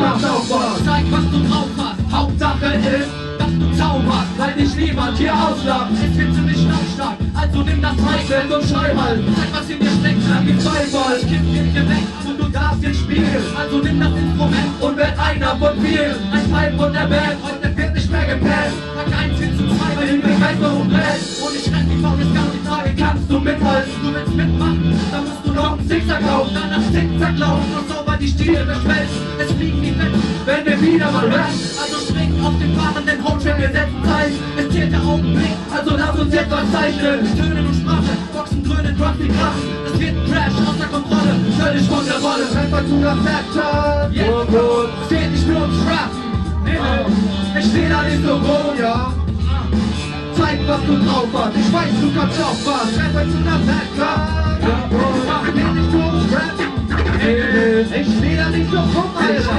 kannst auch was. Zeig, was du drauf hast, Hauptsache ist, dass du zauberst, weil dich niemand hier auslacht. Es wird ziemlich lautstark, also nimm das Mic und schrei mal. Zeig, was in dir steckt, dann gibt's Beifall. Das Kind wird geweckt und du darfst jetzt spielen. Also nimm das Instrument und werd einer von vielen. Ein Teil von der Band, heute wird nicht mehr gepennt. Tag 1 hin zu 2, weil die Begeisterung brennt. Und ich renn die Faul, ist gar die Frage, kannst du mithalten? Du willst mitmachen, dann musst du noch einen Zickzack laufen. Danach Zickzack laufen und sauber die Stiele beschmelzen. Es fliegen die Fetten, wenn wir wieder mal rappen. Also spring auf den fahrenden Hautschwung, wir setzen Zeichen. Es zählt der Augenblick, also lass uns jetzt was zeichnen. Töne und Sprache, Boxen, Dröhnen, Drums, die Kraft. Es wird ein Crash, außer Kontrolle, völlig von der Rolle. Einfach zu der Fetton, es geht nicht nur ums Rappen. Ich steh da nicht so rum, ja. Zeig, was du drauf hast, ich weiß, du kannst auch was. Einfach zu der Fetton, es geht nicht nur ums Rappen. Ich steh da nicht so rum, Alter.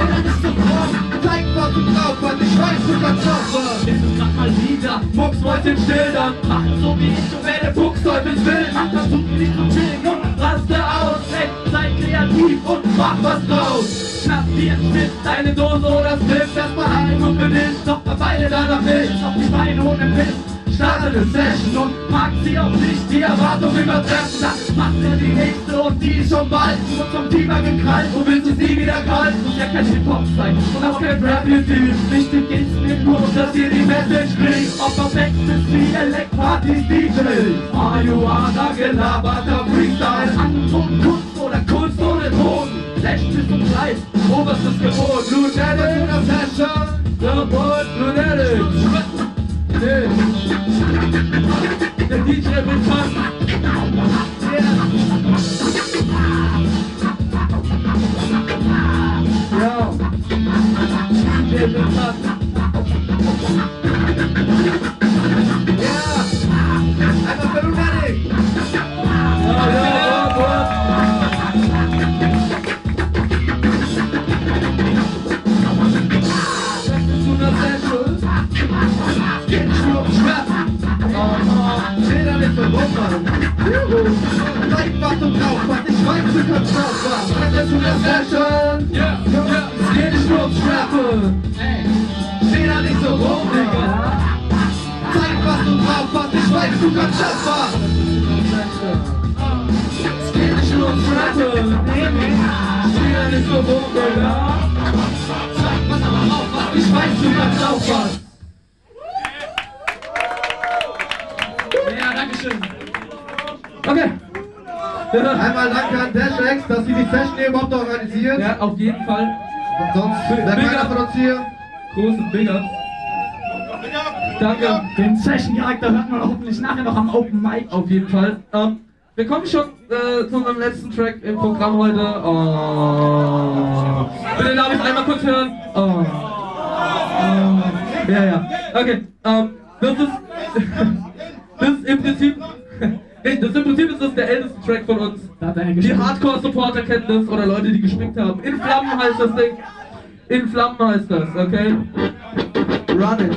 Zeig, was du drauf hast, ich weiß, du kannst auch was. Ist es grad mal wieder, Mucksmäuschen still, dann mach so wie ich und werde Fuchsteufelswild. Versuch nicht zu chillen und raste aus. Sei kreativ und mach was draus. Schnapp dir einen Schnitt, deine Dose oder Stift. Erstmal ein und benimmst, doch verweile danach nicht. Auf die Beine und im Piss. Starte eine Session und mag sie auch nicht die Erwartung übertreffen. Dann macht er die nächste und die ist schon bald. Und vom Thema gekrallt, wo willst du sie wieder kalt? Muss ja kein Hip-Hop sein und auch kein Rap hier viel. Wichtig ist mir nur, dass ihr die Message kriegt. Ob perfekt ist wie Elektpartys DJ. Marihuana gelaberter Freestyle. Anton, Kunst oder Kunst ohne Ton. Flash bis zum Preis, oberstes Gebot. Lunatic in der Session, Gebot, Lunatic. Der DJ will tanzen. Ja. DJ will tanzen. Ja. Einfach für Lunatic. Ja, geht nicht nur ums Rappen. Steh da nicht so rum, Mann. Zeig, was du drauf hast, ich weiß, du kannst auch was. Einfach zu der Session. Es geht nicht nur ums Rappen. Steh da nicht so rum, Digga. Zeig, was du drauf hast, ich weiß, du kannst auch was. Es geht nicht nur ums Rappen. Steh da nicht so rum, Digga. Zeig, was du drauf hast, ich weiß, du kannst auch was. Ja, dankeschön. Okay. Einmal danke an Dashex, dass sie die Session hier überhaupt organisieren. Ja, auf jeden Fall. Und sonst wäre keiner von uns hier. Große Big Ups. Danke. Den Session-Charakter hört man hoffentlich nachher noch am Open Mic. Auf jeden Fall. Wir kommen schon zu unserem letzten Track im Programm heute. Oh. Bitte darf ich einmal kurz hören? Oh. Oh. Ja. Okay. Das ist im Prinzip. Ist das der älteste Track von uns. Die Hardcore-Supporter kennen das oder Leute, die gespickt haben. In Flammen heißt das Ding. In Flammen heißt das, okay? Run it.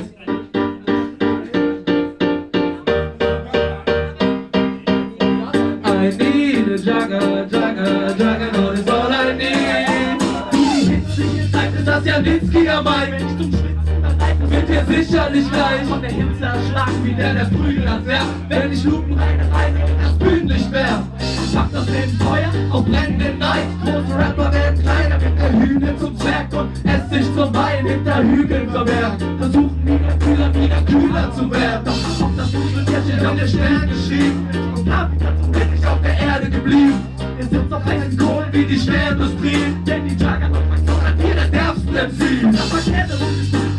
I need a Jugger, Juggernaut is all I need. Die Hitze hier zeigt es, dass Janinski am Main. Wenn ich zum Schwitzen bereit wird hier sicherlich gleich von der Hitze erschlagen, wie der Prügel das wär. Wenn ich lupenreine Reise das Bühnenlicht wär. Ich pack das Leben Feuer auf brennenden Neid. Große Rapper werden kleiner, mit der Hühne zum Zwerg und es sich zum Wein hinter Hügeln verbergt. Versuchen wieder kühler zu werden. Doch ob das Duseltierchen in den Stern geschrieben ist und Afrika zum wirklich auf der Erde geblieben. Ihr sitzt auf heißen Kohlen wie die Schwerindustrie, denn die Juggernaut-Fraktion hat hier den derbsten MC. Das verkehrte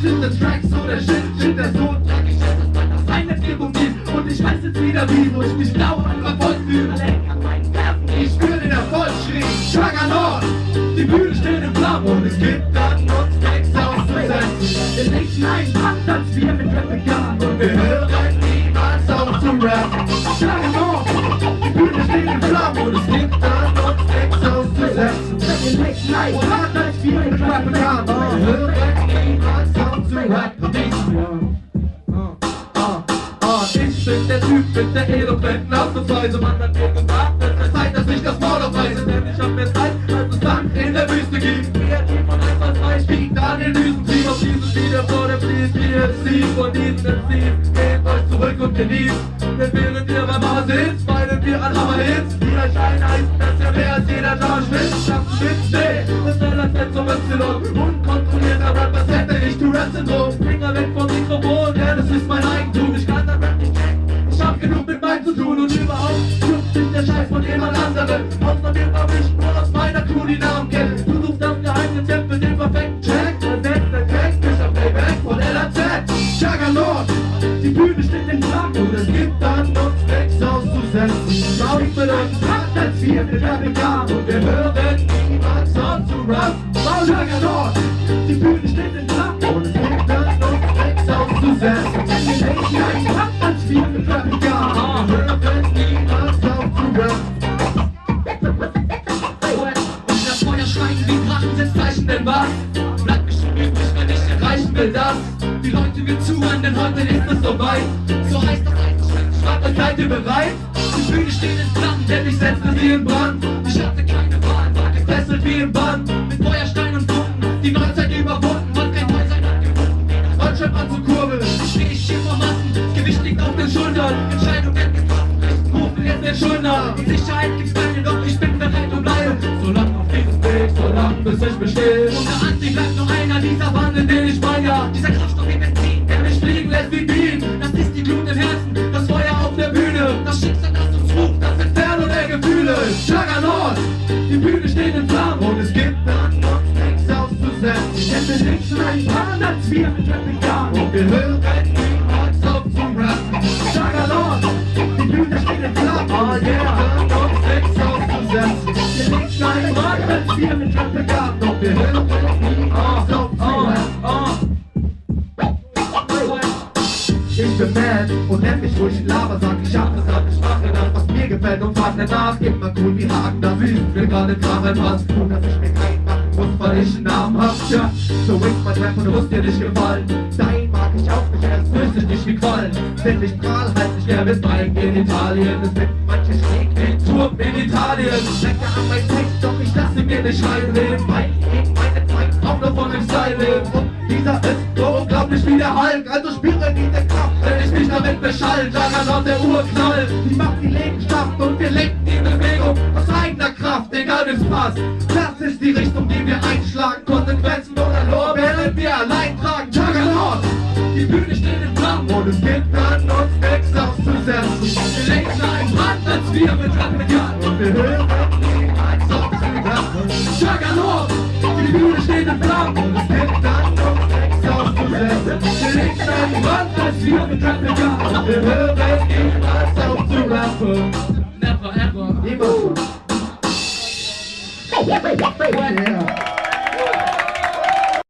sind das Tracks oder Shit, der so tragisch ist, dass man das eine Leben gibt. Und ich weiß jetzt wieder wie, wo ich mich blau und verfolgt fühle. Ich spüre den Erfolg, schrie Juggernaut. Die Bühne steht in Flammen und es gibt dann uns Tracks auszusetzen. Wir legen einen Pakt, als wir mit Rap begannen und wir hören niemals auf zu rappen. Juggernaut, die Bühne steht in Flammen und es gibt dann uns Tracks auszusetzen. Wir legen einen Pakt, als wir mit Rap begannen und wir hören niemals auf zu rappen. Ich bin der Typ mit der eloquenten Ausdrucksweise. Man hat mir gesagt, es ist Zeit, dass ich das Maul aufreiße. Denn ich hab mehr Zeit, als es Land in der Wüste gibt. Kreativ und einfallsreich wie Schein heißt das ja mehr als jeder Tausch. Wissenschaften mit D, das soll das Z zum Y. Unkontrollierter Rapper, das hätte ich Tourette-Syndrom. Finger weg vom Mikrofon, ja, das ist mein Eigentum. Ich kann das Rap nicht checken, ich hab genug mit meinem zu tun. Und überhaupt juckt sich der Scheiß von jemand anderem. Außer mir hab ich nur aus meiner Crew die Namen kennen. Du suchst das geheime Tipp für den perfekten Check. Der letzte Crack ist am Playback von LAZ. Juggernaut, die Bühne steht in Flammen und es gibt an uns nichts auszusetzen. Schau ich mit uns hart, als wir mit Rapper und wir hören niemals auf zu rappen. Juggernaut, die Bühne steht in Flammen und es gibt an uns nichts auszusetzen. Wir legen einen hart, als wir mit Rapper und wir hören niemals auf zu rappen. Und das Feuer schweigen wie Drachen, setzt Zeichen, denn was? Bleibt mich schon übrig, wenn ich erreichen will das. Die Leute mir zuhören, denn heute ist es soweit. So heißt das Eisschritt, schwarz, als seid ihr bereit? Die Bühne steht in Flammen, denn ich setze sie in Brand. Ich hatte keine Wahl, war gefesselt wie im Bann. Mit Feuerstein und Funken, die Neuzeit überwunden. Man kein Neusein hat gefunden, Deutschland anzukurbeln. Ich stehe hier vor Massen, das Gewicht liegt auf den Schultern. Entscheidung wird getroffen, rechten Rufen jetzt den Schuldner. Die Sicherheit gibt's keine, doch ich bin bereit und bleibe so lang auf diesem Weg, so lang bis ich bestehe. Unter Anti bleibt nur einer dieser Banden, den ich feier. Dieser Kraftstoff wie Benzin, der mich fliegen lässt wie Bienen. Das ist die Glut im Herzen, das Feuer auf der Bühne. Das Schicksal, das uns ruft, das Inferno der Gefühle. Juggernaut, die Bühne steht in Flammen und es gibt an uns nichts auszusetzen. Ich hätte nichts schon einen Plan, als wir mit Rapper Und wir hören niemals auf zu rappen. Juggernaut, die Bühne steht in Flammen. Oh yeah, an uns nichts auszusetzen. Wir legen einen Plan, als wir mit Rapper Und wir hören niemals auf zu rappen. Ich bin mad und nenn mich ruhig Lava, sag ich hab das Rad, ich mache das, was mir gefällt und frag nicht nach. Immer cool wie Haken, da wüst mir gerade Kraft was. Und dass ich mir keinen machen muss, weil ich einen Namen hab, ja. So ist mein Rap und du musst dir nicht gefallen. Dein mag ich auch nicht, erst löst dich nicht wie Quallen. Denn ich prahl halt nicht gern mit Bike in Italien. Es gibt manche schräg den Turm in Italien. Lecker an meinem Text, doch ich lasse mir nicht reinreden, weil ich meine Zeit auch nur von dem Style lebe. Und dieser ist so unglaublich wie der Hulk, also spüre diese Kraft, wenn ich mich damit beschall. Juggernaut, der Urknall, die macht die Lebenskraft und wir lenken die Bewegung aus eigener Kraft, egal wie's passt. Das ist die Richtung, die wir einschlagen, Konsequenzen oder Lorbeeren wir allein tragen. Juggernaut, die Bühne steht in Flammen und es gibt an uns nichts auszusetzen. Wir lenken einen Brand, als wir mit Rappen begannen und wir hören niemals auf zu rappen. Juggernaut, die Bühne steht in Flammen und es gibt an uns nichts auszusetzen. Wir lenken einen Brand, als wir mit Rappen begannen und wir hören niemals auf zu rappen. Never ever. Immer schon. Ja.